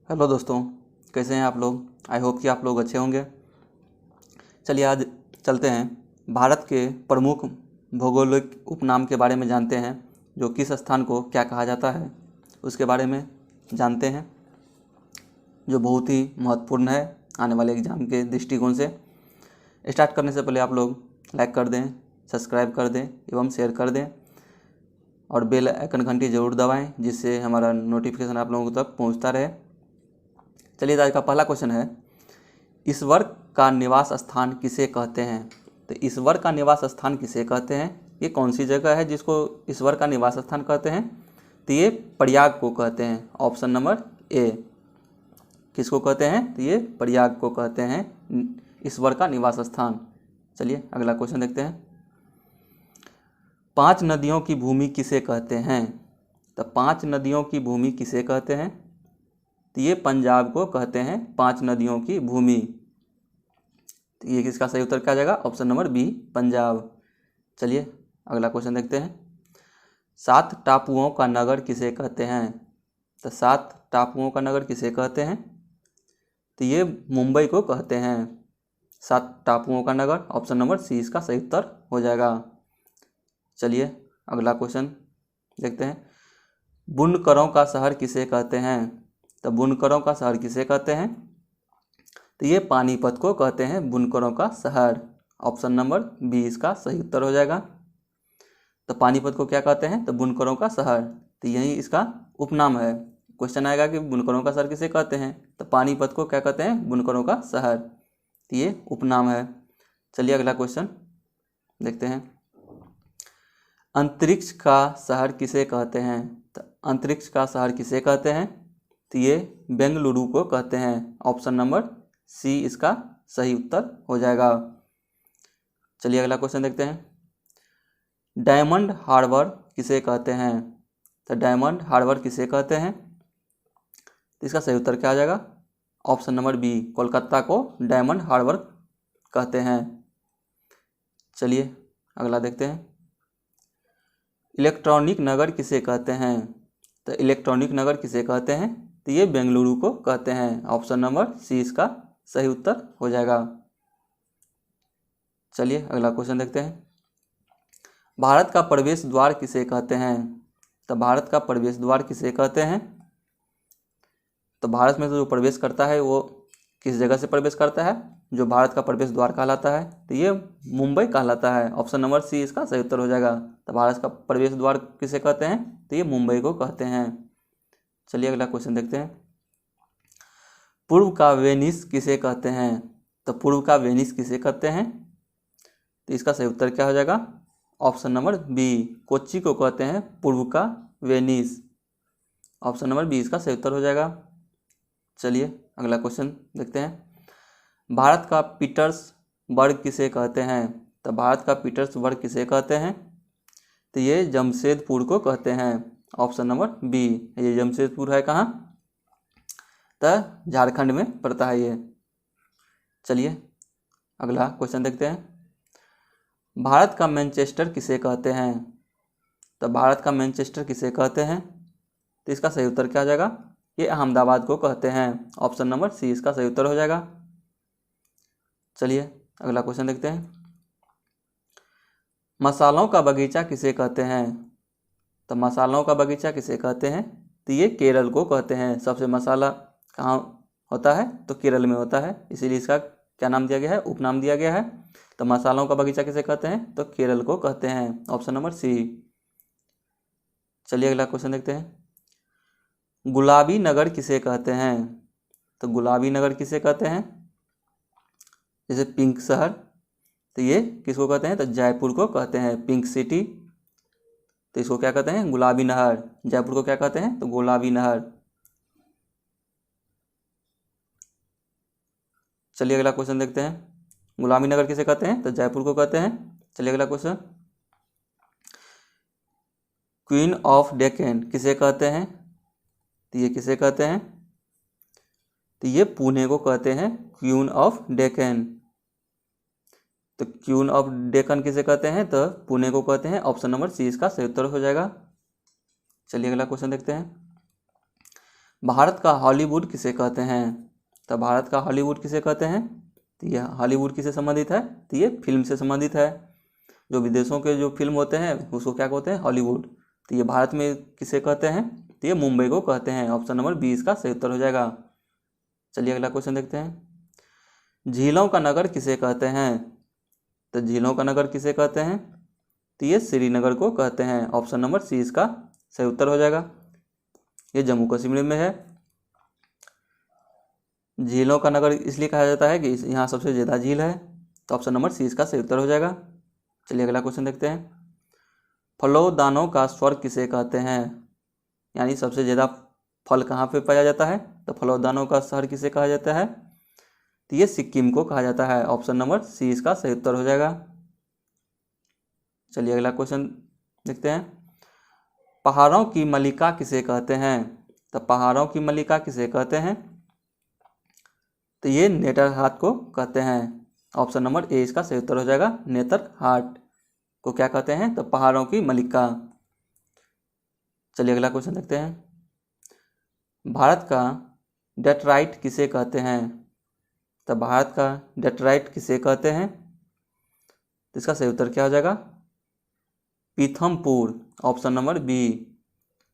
Hello दोस्तों, कैसे हैं आप लोग। आई होप कि आप लोग अच्छे होंगे। चलिए आज चलते हैं भारत के प्रमुख भौगोलिक उपनाम के बारे में जानते हैं। जो किस स्थान को क्या कहा जाता है उसके बारे में जानते हैं, जो बहुत ही महत्वपूर्ण है आने वाले एग्ज़ाम के दृष्टिकोण से। स्टार्ट करने से पहले आप लोग लाइक कर दें, सब्सक्राइब कर दें एवं शेयर कर दें और बेल आइकन घंटी ज़रूर दबाएं, जिससे हमारा नोटिफिकेशन आप लोगों तक पहुंचता रहे। चलिए आज का पहला क्वेश्चन है, ईश्वर का निवास स्थान किसे कहते हैं। तो ईश्वर का निवास स्थान किसे कहते हैं, ये कौन सी जगह है जिसको ईश्वर का निवास स्थान कहते हैं। तो ये प्रयाग को कहते हैं। Option number A. किसको कहते हैं, तो ये प्रयाग को कहते हैं ईश्वर का निवास स्थान। चलिए अगला क्वेश्चन देखते हैं। 5 नदियों की भूमि किसे कहते हैं। तो 5 नदियों की भूमि किसे कहते हैं, तो ये पंजाब को कहते हैं 5 नदियों की भूमि। तो ये किसका सही उत्तर क्या आ जाएगा, ऑप्शन नंबर बी, पंजाब। चलिए अगला क्वेश्चन देखते हैं। 7 टापुओं का नगर किसे कहते हैं। तो 7 टापुओं का नगर किसे कहते हैं, तो ये मुंबई को कहते हैं 7 टापुओं का नगर। ऑप्शन नंबर सी इसका सही उत्तर हो जाएगा। चलिए अगला क्वेश्चन देखते हैं। बुनकरों का शहर किसे कहते हैं। तो बुनकरों का शहर किसे कहते हैं, तो ये पानीपत को कहते हैं बुनकरों का शहर। ऑप्शन नंबर बी इसका सही उत्तर हो जाएगा। तो पानीपत को क्या कहते हैं, तो बुनकरों का शहर। तो यही इसका उपनाम है। क्वेश्चन आएगा कि बुनकरों का शहर किसे कहते हैं, तो पानीपत को क्या कहते हैं, बुनकरों का शहर। तो ये उपनाम है। चलिए अगला क्वेश्चन देखते हैं। अंतरिक्ष का शहर किसे कहते हैं। तो अंतरिक्ष का शहर किसे कहते हैं, तो ये बेंगलुरु को कहते हैं। ऑप्शन नंबर सी इसका सही उत्तर हो जाएगा। चलिए अगला क्वेश्चन देखते हैं। डायमंड हार्बर किसे कहते हैं। तो डायमंड हार्बर किसे कहते हैं, तो इसका सही उत्तर क्या आ जाएगा, ऑप्शन नंबर बी, कोलकाता को डायमंड हार्बर कहते हैं। चलिए अगला देखते हैं। इलेक्ट्रॉनिक नगर किसे कहते हैं। तो इलेक्ट्रॉनिक नगर किसे कहते हैं, तो ये बेंगलुरु को कहते हैं। ऑप्शन नंबर सी इसका सही उत्तर हो जाएगा। चलिए अगला क्वेश्चन देखते हैं। भारत का प्रवेश द्वार किसे कहते हैं। तो भारत का प्रवेश द्वार किसे कहते हैं, तो भारत में जो प्रवेश करता है वो किस जगह से प्रवेश करता है, जो भारत का प्रवेश द्वार कहलाता है, तो ये मुंबई कहलाता है। ऑप्शन नंबर सी इसका सही उत्तर हो जाएगा। तो भारत का प्रवेश द्वार किसे कहते हैं, तो ये मुंबई को कहते हैं। चलिए अगला क्वेश्चन देखते हैं। पूर्व का वेनिस किसे कहते हैं। तो पूर्व का वेनिस किसे कहते हैं, तो इसका सही उत्तर क्या हो जाएगा, ऑप्शन नंबर बी, कोच्चि को कहते हैं पूर्व का वेनिस। ऑप्शन नंबर बी इसका सही उत्तर हो जाएगा। चलिए अगला क्वेश्चन देखते हैं। भारत का पीटर्सबर्ग किसे कहते हैं। तो भारत का पीटर्सबर्ग किसे कहते हैं, तो ये जमशेदपुर को कहते हैं। ऑप्शन नंबर बी, ये जमशेदपुर है कहाँ, तो झारखंड में पड़ता है ये। चलिए अगला क्वेश्चन देखते हैं। भारत का मैनचेस्टर किसे कहते हैं। तो भारत का मैनचेस्टर किसे कहते हैं, तो इसका सही उत्तर क्या आ जाएगा, ये अहमदाबाद को कहते हैं। ऑप्शन नंबर सी इसका सही उत्तर हो जाएगा। चलिए अगला क्वेश्चन देखते हैं। मसालों का बगीचा किसे कहते हैं। तो मसालों का बगीचा किसे कहते हैं, तो ये केरल को कहते हैं। सबसे मसाला कहाँ होता है, तो केरल में होता है, इसीलिए इसका क्या नाम दिया गया है, उपनाम दिया गया है। तो मसालों का बगीचा किसे कहते हैं, तो केरल को कहते हैं। Option number C. चलिए अगला क्वेश्चन देखते हैं। गुलाबी नगर किसे कहते हैं। तो गुलाबी नगर किसे कहते हैं, जैसे पिंक शहर, तो ये किसको कहते हैं, तो जयपुर को कहते हैं पिंक सिटी। तो इसको क्या कहते हैं, गुलाबी नहर। जयपुर को क्या कहते हैं, तो गुलाबी नहर। चलिए अगला क्वेश्चन देखते हैं। गुलाबी नगर किसे कहते हैं, तो जयपुर को कहते हैं। चलिए अगला क्वेश्चन। क्वीन ऑफ डेक्कन किसे कहते हैं, तो ये किसे कहते हैं, तो ये पुणे को कहते हैं क्वीन ऑफ डेक्कन। तो क्वीन ऑफ डेक्कन किसे कहते हैं, तो पुणे को कहते हैं। ऑप्शन नंबर सी इसका सही उत्तर हो जाएगा। चलिए अगला क्वेश्चन देखते हैं। भारत का हॉलीवुड किसे कहते हैं? तो भारत का हॉलीवुड किसे कहते हैं? तो ये हॉलीवुड किसे संबंधित है? तो ये फिल्म से संबंधित है। जो विदेशों के जो फिल्म होते हैं उसको क्या कहते हैं? हॉलीवुड। तो ये भारत में किसे कहते हैं? तो ये मुंबई को कहते हैं। ऑप्शन नंबर 20 का सही उत्तर हो जाएगा। चलिए अगला क्वेश्चन देखते हैं। झीलों का नगर किसे कहते हैं? तो झीलों का नगर किसे कहते हैं? तो ये श्रीनगर को कहते हैं। ऑप्शन नंबर सी इसका सही उत्तर हो जाएगा। ये जम्मू कश्मीर में है। झीलों का नगर इसलिए कहा जाता है कि यहाँ सबसे ज़्यादा झील है। तो ऑप्शन नंबर सी इसका सही उत्तर हो जाएगा। चलिए अगला क्वेश्चन देखते हैं। फलों दानों का स्वर्ग किसे कहते हैं? यानी सबसे ज़्यादा फल कहाँ पे पाया जाता है? तो फलों दानों का शहर किसे कहा जाता है? तो ये सिक्किम को कहा जाता है। ऑप्शन नंबर सी इसका सही उत्तर हो जाएगा। चलिए अगला क्वेश्चन देखते हैं। पहाड़ों की मल्लिका किसे कहते हैं? तो पहाड़ों की मल्लिका किसे कहते हैं? तो ये नेतरहाट को कहते हैं। ऑप्शन नंबर ए इसका सही उत्तर हो जाएगा। नेतरहाट को क्या कहते हैं? तो पहाड़ों की मल्लिका। चलिए अगला क्वेश्चन देखते हैं। भारत का डेट्राइट किसे कहते हैं? तो भारत का डेट्राइट किसे कहते हैं? तो इसका सही उत्तर क्या हो जाएगा? Pithampur. Option number B,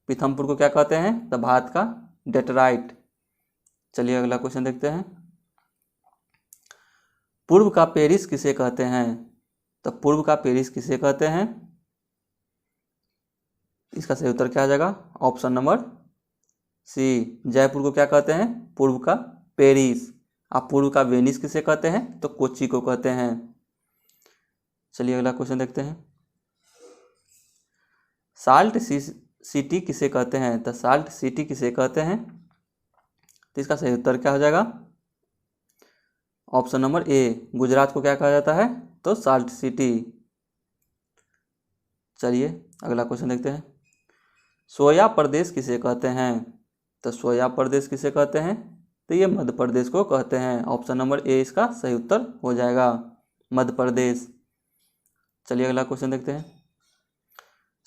Pithampur को क्या कहते हैं? तो भारत का डेट्राइट। चलिए अगला क्वेश्चन देखते हैं। पूर्व का पेरिस किसे कहते हैं? तो पूर्व का पेरिस किसे कहते हैं? इसका सही उत्तर क्या आ जाएगा? ऑप्शन नंबर सी, जयपुर को क्या कहते हैं? पूर्व का पेरिस। आप पूर्व का वेनिस किसे कहते हैं? तो कोच्चि को कहते हैं। चलिए अगला क्वेश्चन देखते हैं। साल्ट सिटी किसे कहते हैं? तो साल्ट सिटी किसे कहते हैं? तो इसका सही उत्तर क्या हो जाएगा? ऑप्शन नंबर ए, गुजरात को क्या कहा जाता है? तो साल्ट सिटी। चलिए अगला क्वेश्चन देखते हैं। सोया प्रदेश किसे कहते हैं? तो सोया प्रदेश किसे कहते हैं? तो ये मध्य प्रदेश को कहते हैं। ऑप्शन नंबर ए इसका सही उत्तर हो जाएगा, मध्य प्रदेश। चलिए अगला क्वेश्चन देखते हैं।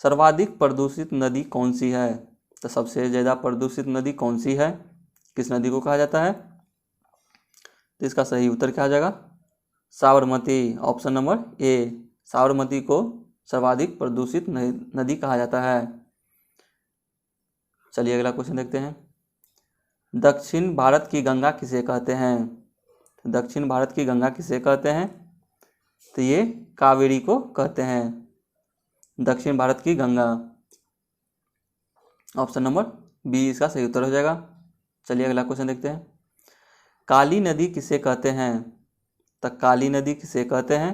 सर्वाधिक प्रदूषित नदी कौन सी है? तो सबसे ज़्यादा प्रदूषित नदी कौन सी है? किस नदी को कहा जाता है? तो इसका सही उत्तर क्या आ जाएगा? Sabarmati. Option number A, Sabarmati को सर्वाधिक प्रदूषित नदी कहा जाता है। चलिए अगला क्वेश्चन देखते हैं। दक्षिण भारत की गंगा किसे कहते हैं? दक्षिण भारत की गंगा किसे कहते हैं? तो ये कावेरी को कहते हैं, दक्षिण भारत की गंगा। ऑप्शन नंबर बी इसका सही उत्तर हो जाएगा। चलिए अगला क्वेश्चन देखते हैं। काली नदी किसे कहते हैं? तो काली नदी किसे कहते हैं?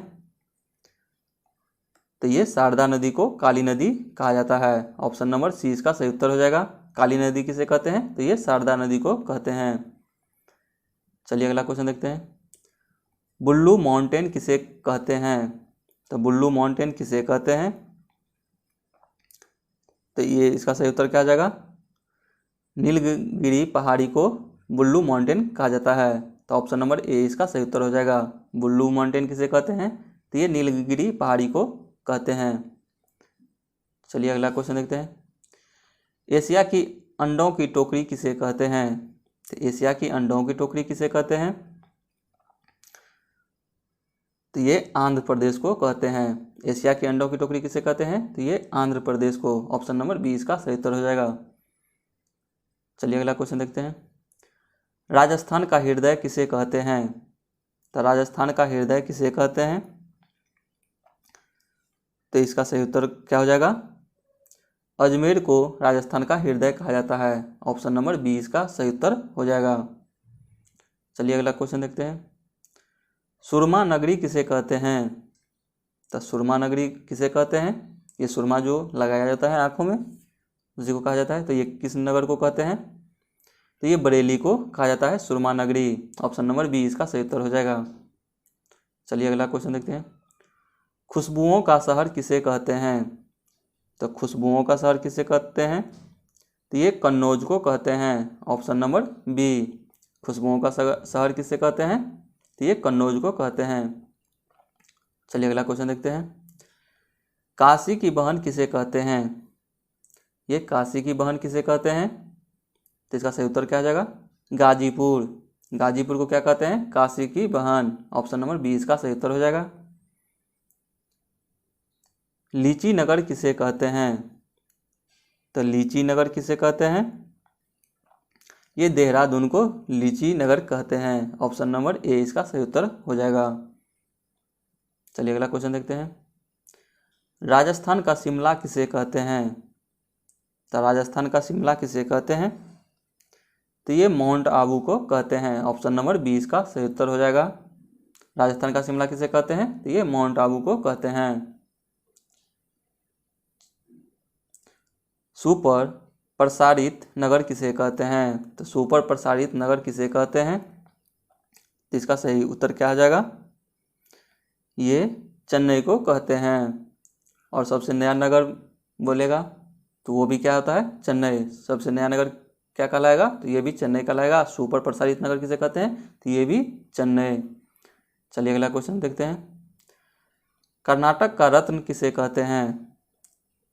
तो ये शारदा नदी को काली नदी कहा जाता है। ऑप्शन नंबर सी इसका सही उत्तर हो जाएगा। काली नदी किसे कहते हैं? तो ये शारदा नदी को कहते हैं। चलिए अगला क्वेश्चन देखते हैं। बुल्लू माउंटेन किसे कहते हैं? तो बुल्लू माउंटेन किसे कहते हैं? तो ये इसका सही उत्तर क्या आ जाएगा? नीलगिरी पहाड़ी को बुल्लू माउंटेन कहा जाता है। तो ऑप्शन नंबर ए इसका सही उत्तर हो जाएगा। बुल्लू माउंटेन किसे कहते हैं? तो ये नीलगिरी पहाड़ी को कहते हैं। चलिए अगला क्वेश्चन देखते हैं। एशिया की अंडों की टोकरी किसे कहते हैं? तो एशिया की अंडों की टोकरी किसे कहते हैं? तो ये आंध्र प्रदेश को कहते हैं। एशिया की अंडों की टोकरी किसे कहते हैं? तो ये आंध्र प्रदेश को। ऑप्शन नंबर बी इसका सही उत्तर हो जाएगा। चलिए अगला क्वेश्चन देखते हैं। राजस्थान का हृदय किसे कहते हैं? तो राजस्थान का हृदय किसे कहते हैं? तो इसका सही उत्तर क्या हो जाएगा? अजमेर को राजस्थान का हृदय कहा जाता है। ऑप्शन नंबर बी इसका सही उत्तर हो जाएगा। चलिए अगला क्वेश्चन देखते हैं। सुरमा नगरी किसे कहते हैं? तो सुरमा नगरी किसे कहते हैं? ये सुरमा जो लगाया जाता है आँखों में उसी को कहा जाता है। तो ये किस नगर को कहते हैं? तो ये बरेली को कहा जाता है सुरमा नगरी। ऑप्शन नंबर बी इसका सही उत्तर हो जाएगा। चलिए अगला क्वेश्चन देखते हैं। खुशबुओं का शहर किसे कहते हैं? तो खुशबुओं का शहर किसे कहते हैं? तो ये कन्नौज को कहते हैं। ऑप्शन नंबर बी, खुशबुओं का शहर किसे कहते हैं? तो ये कन्नौज को कहते हैं। चलिए अगला क्वेश्चन देखते हैं। काशी की बहन किसे कहते हैं? ये काशी की बहन किसे कहते हैं? तो इसका सही उत्तर क्या हो जाएगा? गाजीपुर। गाजीपुर को क्या कहते हैं? काशी की बहन। ऑप्शन नंबर बी इसका सही उत्तर हो जाएगा। लीची नगर किसे कहते हैं? तो लीची नगर किसे कहते हैं? ये देहरादून को लीची नगर कहते हैं। ऑप्शन नंबर ए इसका सही उत्तर हो जाएगा। चलिए अगला क्वेश्चन देखते हैं। राजस्थान का शिमला किसे कहते हैं? तो राजस्थान का शिमला किसे कहते हैं? तो ये माउंट आबू को कहते हैं। ऑप्शन नंबर बी इसका सही उत्तर हो जाएगा। राजस्थान का शिमला किसे कहते हैं? तो ये माउंट आबू को कहते हैं। सुपर प्रसारित नगर किसे कहते हैं? तो सुपर प्रसारित नगर किसे कहते हैं? तो इसका सही उत्तर क्या आ जाएगा? ये चेन्नई को कहते हैं। और सबसे नया नगर बोलेगा तो वो भी क्या होता है? चेन्नई। सबसे नया नगर क्या कहलाएगा? तो ये भी चेन्नई कहलाएगा। सुपर प्रसारित नगर किसे कहते हैं? तो ये भी चेन्नई। चलिए अगला क्वेश्चन देखते हैं। कर्नाटक का रत्न किसे कहते हैं?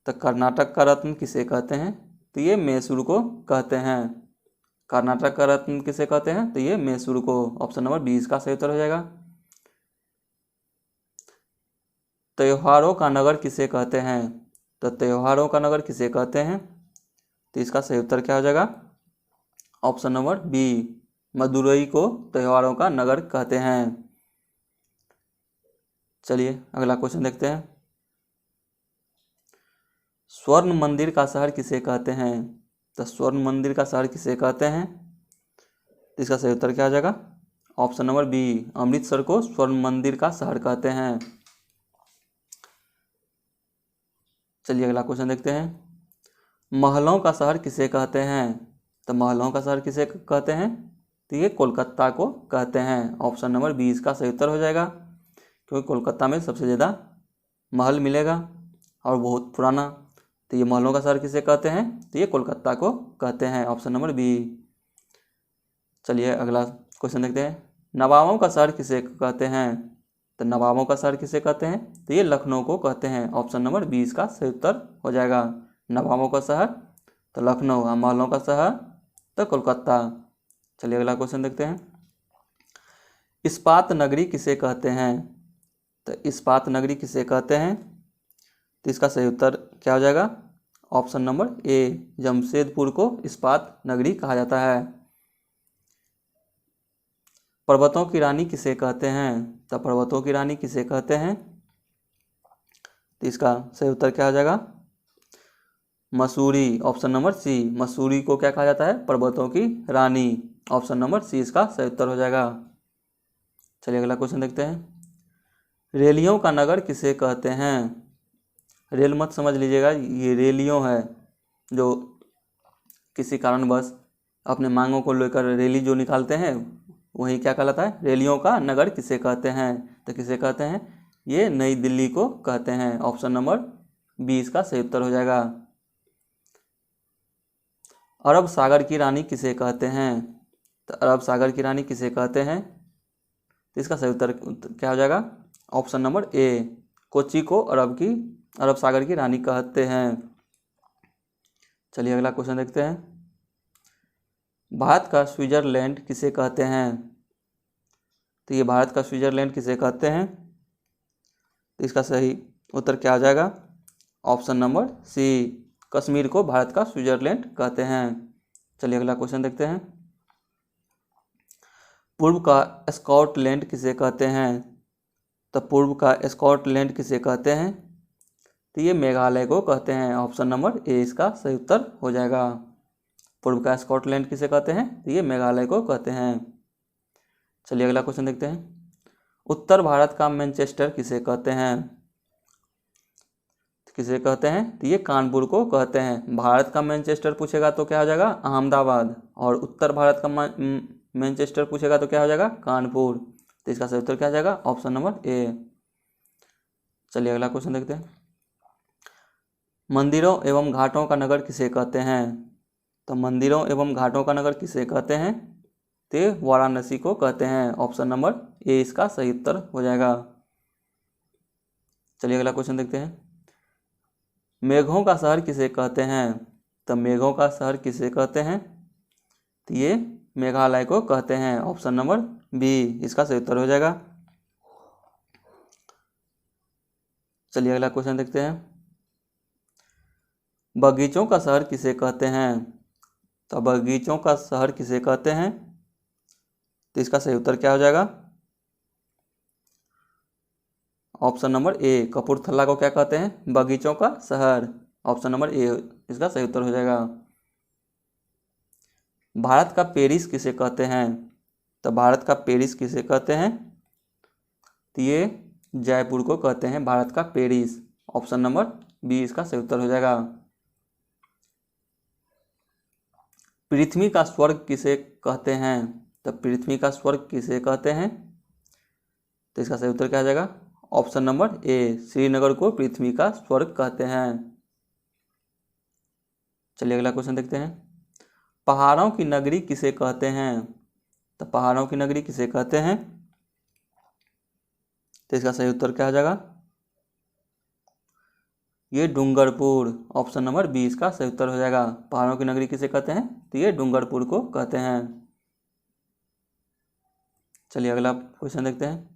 तो कर्नाटक का रत्न किसे कहते हैं? तो ये मैसूर को कहते हैं। कर्नाटक का रत्न किसे कहते हैं? तो ये मैसूर को। ऑप्शन नंबर 20 का सही उत्तर हो जाएगा। त्योहारों का नगर किसे कहते हैं? तो त्योहारों का नगर किसे कहते हैं? तो इसका सही उत्तर क्या हो जाएगा? ऑप्शन नंबर बी, मदुरई को त्योहारों का नगर कहते हैं। चलिए अगला क्वेश्चन देखते हैं। स्वर्ण मंदिर का शहर किसे कहते हैं? तो स्वर्ण मंदिर का शहर किसे कहते हैं? तो इसका सही उत्तर क्या हो जाएगा? ऑप्शन नंबर बी, अमृतसर को स्वर्ण मंदिर का शहर कहते हैं। चलिए अगला क्वेश्चन देखते हैं। महलों का शहर किसे कहते हैं? तो महलों का शहर किसे कहते हैं? तो ये कोलकाता को कहते हैं। ऑप्शन नंबर 20 का सही उत्तर हो जाएगा, क्योंकि कोलकाता में सबसे ज़्यादा महल मिलेगा और बहुत पुराना। तो ये महलों का शहर किसे कहते हैं? तो ये कोलकाता को कहते हैं। Option number B. चलिए अगला क्वेश्चन देखते हैं। नवाबों का शहर किसे कहते हैं? तो नवाबों का शहर किसे कहते हैं? तो ये लखनऊ को कहते हैं। ऑप्शन नंबर 20 का सही उत्तर हो जाएगा। नवाबों का शहर तो लखनऊ, और महलों का शहर तो कोलकाता। चलिए अगला क्वेश्चन देखते हैं। इस्पात नगरी किसे कहते हैं? तो इस्पात नगरी किसे कहते हैं? तो इसका सही उत्तर क्या हो जाएगा? ऑप्शन नंबर ए, जमशेदपुर को इस्पात नगरी कहा जाता है। पर्वतों की रानी किसे कहते हैं? तो पर्वतों की रानी किसे कहते हैं? तो इसका सही उत्तर क्या हो जाएगा? Mussoorie. Option number C, Mussoorie को क्या कहा जाता है? पर्वतों की रानी। ऑप्शन नंबर सी इसका सही उत्तर हो जाएगा। चलिए अगला क्वेश्चन देखते हैं। रेलियों का नगर किसे कहते हैं? रेल मत समझ लीजिएगा, ये रेलियों है जो किसी कारणवश अपने मांगों को लेकर रैली जो निकालते हैं, वही क्या कहलाता है? रेलियों का नगर किसे कहते हैं? तो किसे कहते हैं? ये नई दिल्ली को कहते हैं। ऑप्शन नंबर 20 का सही उत्तर हो जाएगा। अरब सागर की रानी किसे कहते हैं? तो अरब सागर की रानी किसे कहते हैं? तो इसका सही उत्तर क्या हो जाएगा? ऑप्शन नंबर ए, कोच्चि को अरब सागर की रानी कहते हैं। चलिए अगला क्वेश्चन देखते हैं। भारत का स्विट्जरलैंड किसे कहते हैं? तो ये भारत का स्विट्जरलैंड किसे कहते हैं? तो इसका सही उत्तर क्या आ जाएगा? ऑप्शन नंबर सी, कश्मीर को भारत का स्विट्जरलैंड कहते हैं। चलिए अगला क्वेश्चन देखते हैं। पूर्व का स्कॉटलैंड किसे कहते हैं? तो पूर्व का स्कॉटलैंड किसे कहते हैं? तो ये मेघालय को कहते हैं। ऑप्शन नंबर ए इसका सही उत्तर हो जाएगा। पूर्व का स्कॉटलैंड किसे कहते हैं? तो ये मेघालय को कहते हैं। चलिए अगला क्वेश्चन देखते हैं। उत्तर भारत का मैनचेस्टर किसे कहते हैं? किसे कहते हैं? तो ये कानपुर को कहते हैं। भारत का मैनचेस्टर पूछेगा तो क्या हो जाएगा? अहमदाबाद। और उत्तर भारत का मैनचेस्टर पूछेगा तो क्या हो जाएगा? कानपुर। तो इसका सही उत्तर क्या हो जाएगा? Option number A. चलिए अगला क्वेश्चन देखते हैं। मंदिरों एवं घाटों का नगर किसे कहते हैं? तो मंदिरों एवं घाटों का नगर किसे कहते हैं? तो वाराणसी को कहते हैं। ऑप्शन नंबर ए इसका सही उत्तर हो जाएगा। चलिए अगला क्वेश्चन देखते हैं। मेघों का शहर किसे कहते हैं? तो मेघों का शहर किसे कहते हैं? तो ये मेघालय को कहते हैं। ऑप्शन नंबर बी इसका सही उत्तर हो जाएगा। चलिए अगला क्वेश्चन देखते हैं। बगीचों का शहर किसे कहते हैं? तो बगीचों का शहर किसे कहते हैं? तो इसका सही उत्तर क्या हो जाएगा? ऑप्शन नंबर ए कपूरथला को क्या कहते हैं? बगीचों का शहर। ऑप्शन नंबर ए इसका सही उत्तर हो जाएगा। भारत का पेरिस किसे कहते हैं? तो भारत का पेरिस किसे कहते हैं? तो ये जयपुर को कहते हैं भारत का पेरिस। ऑप्शन नंबर बी इसका सही उत्तर हो जाएगा। पृथ्वी का स्वर्ग किसे कहते हैं? तो पृथ्वी का स्वर्ग किसे कहते हैं? तो इसका सही उत्तर क्या हो जाएगा? ऑप्शन नंबर ए श्रीनगर को पृथ्वी का स्वर्ग कहते हैं। चलिए अगला क्वेश्चन देखते हैं। पहाड़ों की नगरी किसे कहते हैं? तो पहाड़ों की नगरी किसे कहते हैं? तो इसका सही उत्तर क्या हो जाएगा? ये डूंगरपुर। ऑप्शन नंबर बी इसका सही उत्तर हो जाएगा। पहाड़ों की नगरी किसे कहते हैं? तो ये डूंगरपुर को कहते हैं। चलिए अगला क्वेश्चन देखते हैं।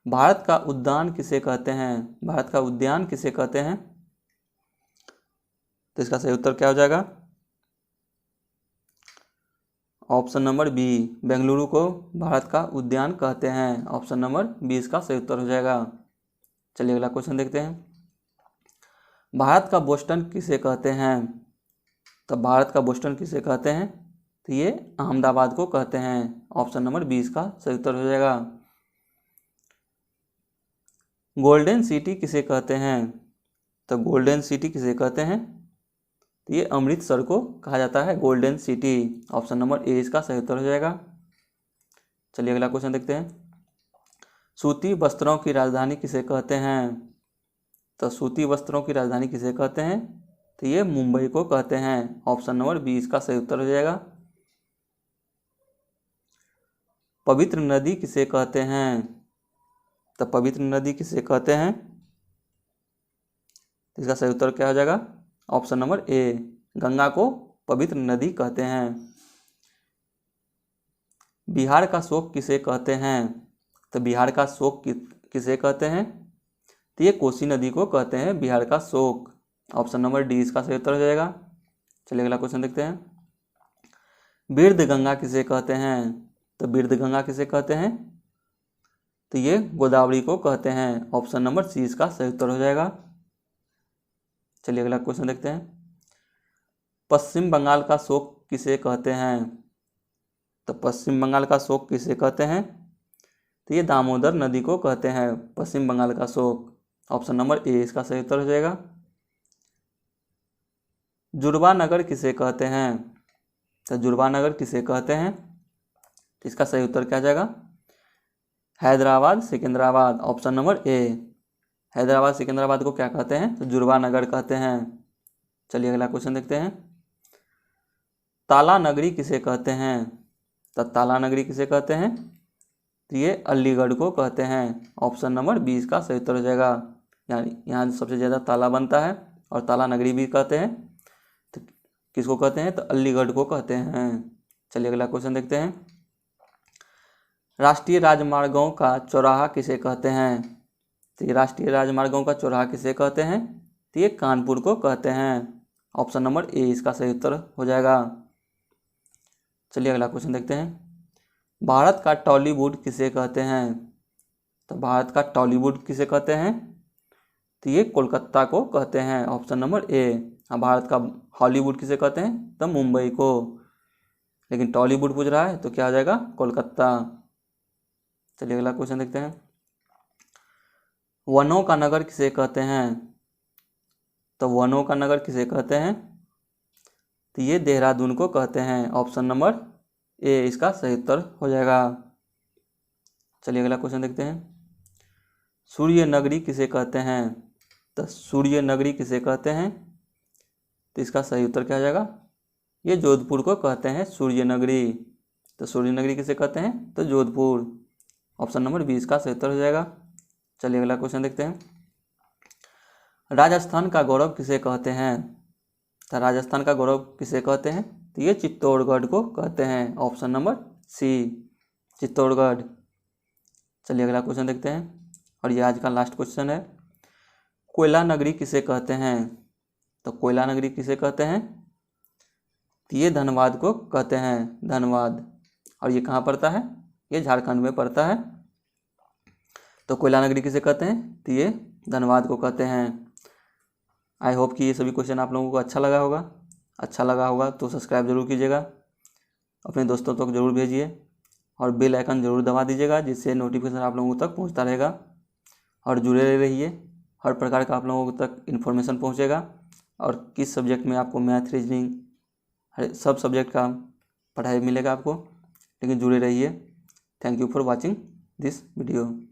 भारत का उद्यान किसे कहते हैं? भारत का उद्यान किसे कहते हैं? तो इसका सही उत्तर क्या हो जाएगा? ऑप्शन नंबर बी बेंगलुरु को भारत का उद्यान कहते हैं। ऑप्शन नंबर बी इसका सही उत्तर हो जाएगा। चलिए अगला क्वेश्चन देखते हैं। भारत का बोस्टन किसे कहते हैं? तो भारत का बोस्टन किसे कहते हैं? तो ये अहमदाबाद को कहते हैं। ऑप्शन नंबर 20 का सही उत्तर हो जाएगा। गोल्डन सिटी किसे कहते हैं? तो गोल्डन सिटी किसे कहते हैं? तो ये अमृतसर को कहा जाता है golden city. Option number A इसका सही उत्तर हो जाएगा। चलिए अगला क्वेश्चन देखते हैं। सूती वस्त्रों की राजधानी किसे कहते हैं? तो सूती वस्त्रों की राजधानी किसे कहते हैं? तो ये मुंबई को कहते हैं। ऑप्शन नंबर बी इसका सही उत्तर हो जाएगा। पवित्र नदी किसे कहते हैं? तो पवित्र नदी किसे कहते हैं? तो इसका सही उत्तर क्या हो जाएगा? ऑप्शन नंबर ए गंगा को पवित्र नदी कहते हैं। बिहार का शोक किसे कहते हैं? तो बिहार का शोक किसे कहते हैं? तो ये कोसी नदी को कहते हैं बिहार का शोक। ऑप्शन नंबर डी इसका सही उत्तर हो जाएगा। चलिए अगला क्वेश्चन देखते हैं। बिरध गंगा किसे कहते हैं? तो बिरध गंगा किसे कहते हैं? तो ये गोदावरी को कहते हैं। ऑप्शन नंबर सी इसका सही उत्तर हो जाएगा। चलिए अगला क्वेश्चन देखते हैं। पश्चिम बंगाल का शोक किसे कहते हैं? तो पश्चिम बंगाल का शोक किसे कहते हैं? तो ये दामोदर नदी को कहते हैं पश्चिम बंगाल का शोक। ऑप्शन नंबर ए इसका सही उत्तर हो जाएगा। जुड़वा नगर किसे कहते हैं? तो जुड़वा नगर किसे कहते हैं? तो इसका सही उत्तर क्या जाएगा? Hyderabad Secunderabad. Option number A Hyderabad Secunderabad को क्या कहते हैं? तो जुड़वा नगर कहते हैं। चलिए अगला क्वेश्चन देखते हैं। ताला नगरी किसे कहते हैं? तो ताला नगरी किसे कहते हैं? तो ये अलीगढ़ को कहते हैं। ऑप्शन नंबर 20 का सही उत्तर हो जाएगा। यानी यहाँ सबसे ज़्यादा ताला बनता है और ताला नगरी भी कहते हैं। तो किसको कहते हैं? तो अलीगढ़ को कहते हैं। चलिए अगला क्वेश्चन देखते हैं। राष्ट्रीय राजमार्गों का चौराहा किसे कहते हैं? तो ये राष्ट्रीय राजमार्गों का चौराहा किसे कहते हैं? तो ये कानपुर को कहते हैं। ऑप्शन नंबर ए इसका सही उत्तर हो जाएगा। चलिए अगला क्वेश्चन देखते हैं। भारत का टॉलीवुड किसे कहते हैं? तो भारत का टॉलीवुड किसे कहते हैं? तो ये कोलकाता को कहते हैं। Option number A. भारत का हॉलीवुड किसे कहते हैं? तो मुंबई को। लेकिन टॉलीवुड पूछ रहा है तो क्या आ जाएगा? कोलकाता। चलिए अगला क्वेश्चन देखते हैं। वनों का नगर किसे कहते हैं? तो वनों का नगर किसे कहते हैं? तो ये देहरादून को कहते हैं। ऑप्शन नंबर ए इसका सही उत्तर हो जाएगा। चलिए अगला क्वेश्चन देखते हैं। सूर्य नगरी किसे कहते हैं? तो सूर्य नगरी किसे कहते हैं? तो इसका सही उत्तर क्या हो जाएगा? ये जोधपुर को कहते हैं सूर्य नगरी। तो सूर्य नगरी किसे कहते हैं? तो जोधपुर। ऑप्शन नंबर 20 का सही उत्तर हो जाएगा। चलिए अगला क्वेश्चन देखते हैं। राजस्थान का गौरव किसे कहते हैं? तो राजस्थान का गौरव किसे कहते हैं? तो तो ये चित्तौड़गढ़ को कहते हैं। Option number C, Chittorgarh. चलिए अगला क्वेश्चन देखते हैं, और ये आज का लास्ट क्वेश्चन है। कोयला नगरी किसे कहते हैं? तो कोयला नगरी किसे कहते हैं? तो ये धनबाद को कहते हैं, धनबाद। और ये कहाँ पड़ता है? ये झारखंड में पड़ता है। तो कोयला नगरी किसे कहते हैं? तो ये धनबाद को कहते हैं। आई होप कि ये सभी क्वेश्चन आप लोगों को अच्छा लगा होगा। अच्छा लगा होगा तो सब्सक्राइब जरूर कीजिएगा, अपने दोस्तों तक जरूर भेजिए, और बेल आइकन जरूर दबा दीजिएगा, जिससे नोटिफिकेशन आप लोगों तक पहुंचता रहेगा। और जुड़े रहिए, हर प्रकार का आप लोगों तक इन्फॉर्मेशन पहुंचेगा। और किस सब्जेक्ट में आपको मैथ, रीजनिंग, हर सब सब्जेक्ट का पढ़ाई मिलेगा आपको, लेकिन जुड़े रहिए। Thank you for watching this video.